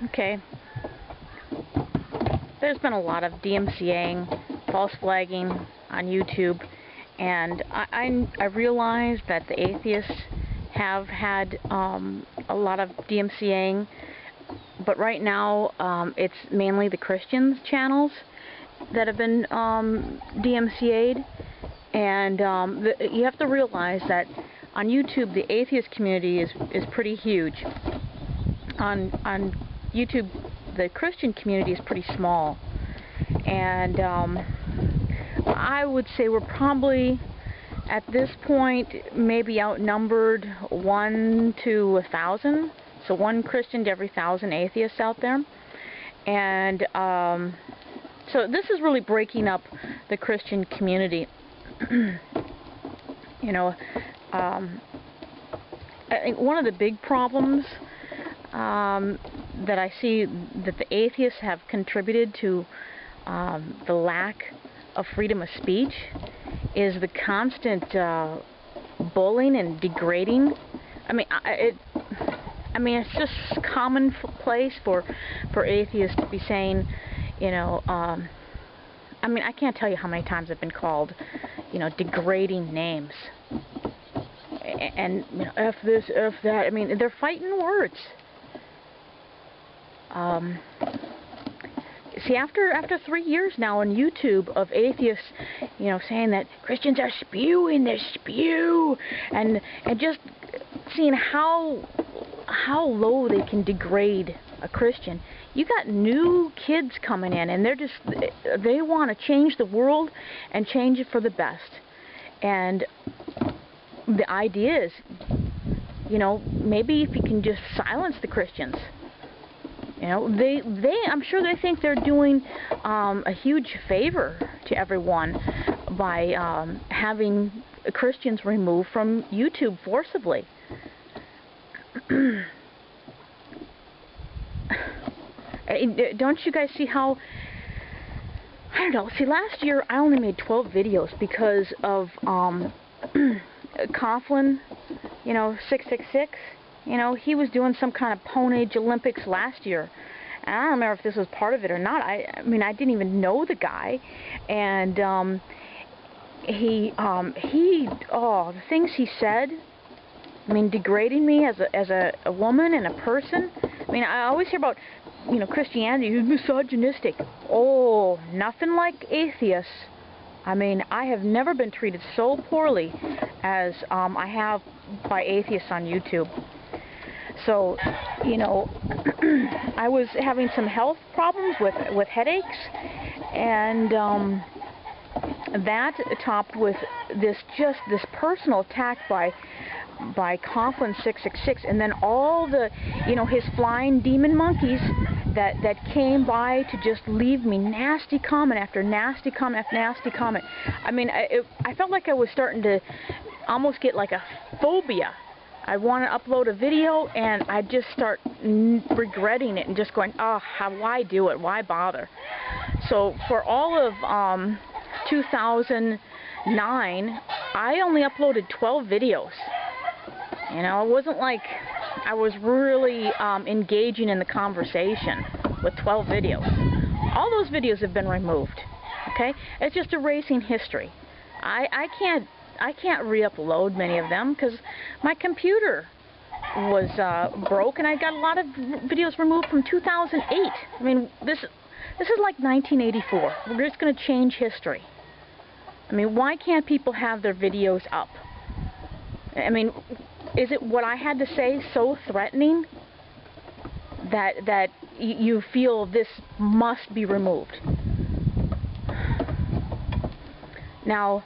Okay. There's been a lot of DMCAing, false flagging on YouTube, and I realize that the atheists have had a lot of DMCAing, but right now it's mainly the Christians channels that have been DMCA'd, and you have to realize that on YouTube the atheist community is pretty huge. On YouTube the Christian community is pretty small, and I would say we're probably at this point maybe outnumbered 1 to 1,000, so 1 Christian to every 1,000 atheists out there. And so this is really breaking up the Christian community. You know, I think one of the big problems that I see that the atheists have contributed to the lack of freedom of speech is the constant bullying and degrading. I mean, it's just commonplace for atheists to be saying, you know, I mean, I can't tell you how many times I've been called, you know, degrading names. And you know, F this, F that. I mean, they're fighting words. See, after 3 years now on YouTube of atheists, you know, saying that Christians are spewing this spew, and just seeing how low they can degrade a Christian. You got new kids coming in, and they want to change the world and change it for the best. And the idea is, you know, maybe if you can just silence the Christians. You know, I'm sure they think they're doing a huge favor to everyone by having Christians removed from YouTube forcibly. Don't you guys see how, I don't know, see, last year I only made 12 videos because of Coughlin, you know, 666. You know, he was doing some kind of Pwn Age Olympics last year. And I don't remember if this was part of it or not. I mean, I didn't even know the guy. And the things he said, I mean, degrading me as a woman and a person. I mean, I always hear about, you know, Christianity is misogynistic. Oh, nothing like atheists. I mean, I have never been treated so poorly as I have by atheists on YouTube. So, you know, I was having some health problems with headaches, and that topped with this personal attack by Coughlin 666, and then all the, you know, his flying demon monkeys that came by to just leave me nasty comment after nasty comment after nasty comment. I mean, I felt like I was starting to almost get like a phobia. I want to upload a video, and I just start regretting it and just going, oh, why do it? Why bother? So for all of 2009, I only uploaded 12 videos. You know, it wasn't like I was really engaging in the conversation with 12 videos. All those videos have been removed. Okay? It's just erasing history. I can't re-upload many of them because my computer was broke, and I got a lot of videos removed from 2008. I mean, this is like 1984. We're just going to change history. I mean, why can't people have their videos up? I mean, is it what I had to say so threatening that you feel this must be removed? Now,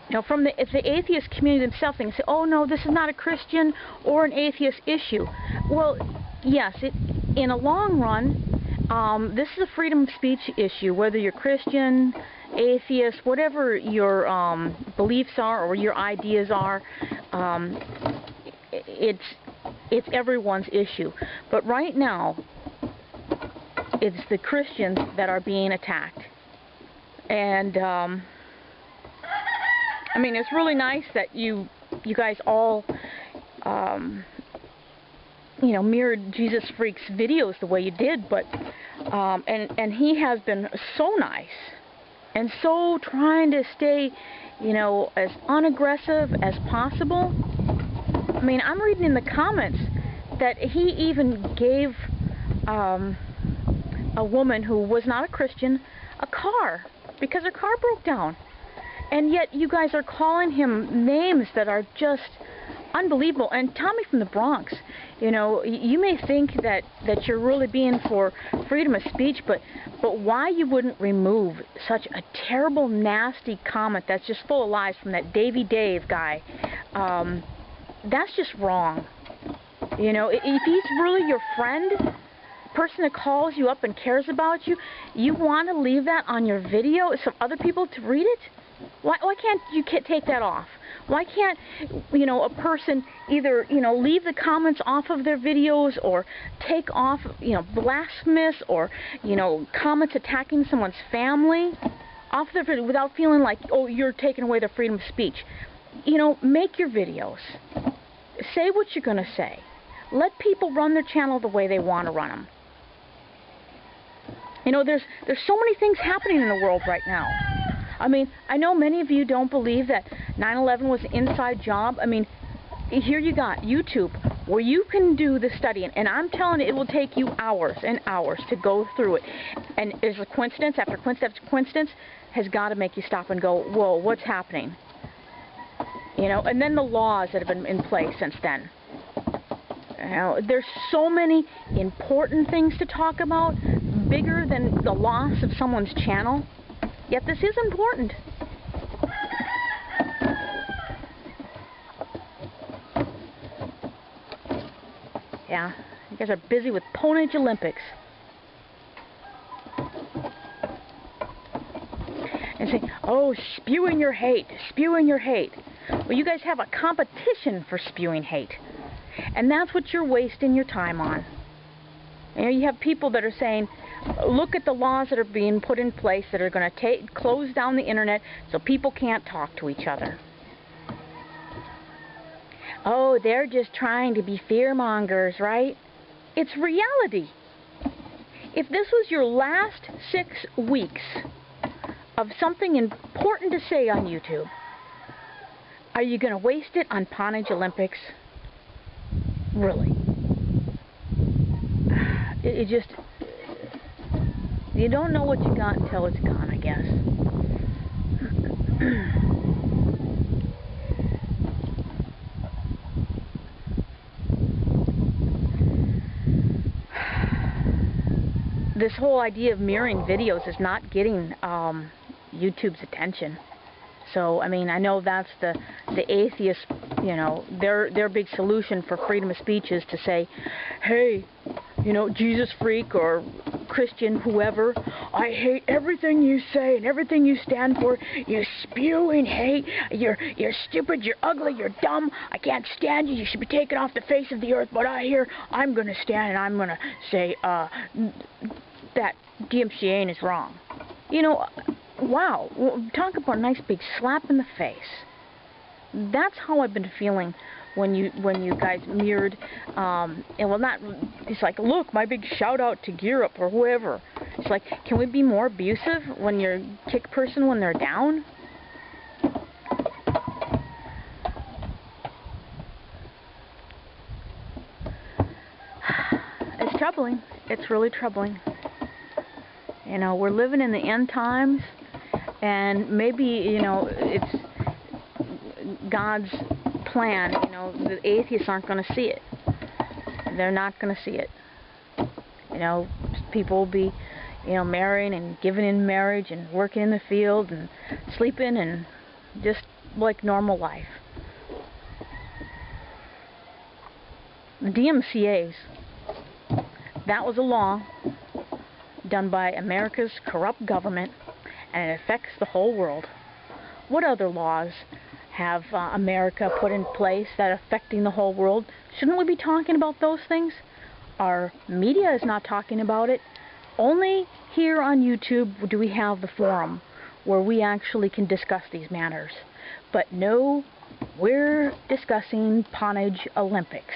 you know, from the atheist community themselves, they say, oh no, this is not a Christian or an atheist issue. Well, yes, in a long run, this is a freedom of speech issue, whether you're Christian, atheist, whatever your beliefs are or your ideas are. It's everyone's issue. But right now, it's the Christians that are being attacked. And I mean, it's really nice that you guys all, you know, mirrored Jesus Freak's videos the way you did, but, and he has been so nice, and so trying to stay, you know, as unaggressive as possible. I mean, I'm reading in the comments that he even gave a woman who was not a Christian a car because her car broke down. And yet you guys are calling him names that are just unbelievable. And Tommy from the Bronx, you know, you may think that you're really being for freedom of speech, but why you wouldn't remove such a terrible, nasty comment that's just full of lies from that Davy Dave guy, that's just wrong. You know, if he's really your friend, person that calls you up and cares about you, you want to leave that on your video so other people to read it? Why can't you take that off? Why can't, you know, a person either, you know, leave the comments off of their videos, or take off, you know, blasphemous, or, you know, comments attacking someone's family off their video without feeling like, oh, you're taking away their freedom of speech? You know, make your videos. Say what you're going to say. Let people run their channel the way they want to run them. You know, there's so many things happening in the world right now. I mean, I know many of you don't believe that 9/11 was an inside job. I mean, here you got YouTube, where you can do the studying, and I'm telling you, it will take you hours and hours to go through it. And there's a coincidence after coincidence after coincidence has got to make you stop and go, whoa, what's happening? You know, and then the laws that have been in place since then. You know, there's so many important things to talk about, bigger than the loss of someone's channel. Yet this is important. Yeah, you guys are busy with Ponage Olympics. And say, oh, spewing your hate, spewing your hate. Well, you guys have a competition for spewing hate. And that's what you're wasting your time on. You know, you have people that are saying, look at the laws that are being put in place that are going to close down the internet so people can't talk to each other. Oh, they're just trying to be fear-mongers, right? It's reality. If this was your last 6 weeks of something important to say on YouTube, are you going to waste it on Ponage Olympics? Really? It just... You don't know what you got until it's gone, I guess. This whole idea of mirroring videos is not getting YouTube's attention. So, I mean, I know that's the atheist, you know, their big solution for freedom of speech is to say, hey, you know, Jesus freak or Christian, whoever, I hate everything you say and everything you stand for. You spewing hate. You're stupid, you're ugly, you're dumb. I can't stand you. You should be taken off the face of the earth. But I'm going to stand and I'm going to say that DMCA is wrong. You know, wow. Talk about a nice big slap in the face. That's how I've been feeling when you guys mirrored, and well, not, it's like, look, my big shout out to GEERUP or whoever. It's like, can we be more abusive when you kick a person when they're down? It's troubling. It's really troubling. You know, we're living in the end times, and maybe, you know, it's God's plan. You know, the atheists aren't going to see it. They're not going to see it. You know, people will be, you know, marrying and giving in marriage and working in the field and sleeping and just like normal life. The DMCAs, that was a law done by America's corrupt government, and it affects the whole world. What other laws have America put in place that are affecting the whole world? Shouldn't we be talking about those things? Our media is not talking about it. Only here on YouTube do we have the forum where we actually can discuss these matters. But no, we're discussing Ponage Olympics.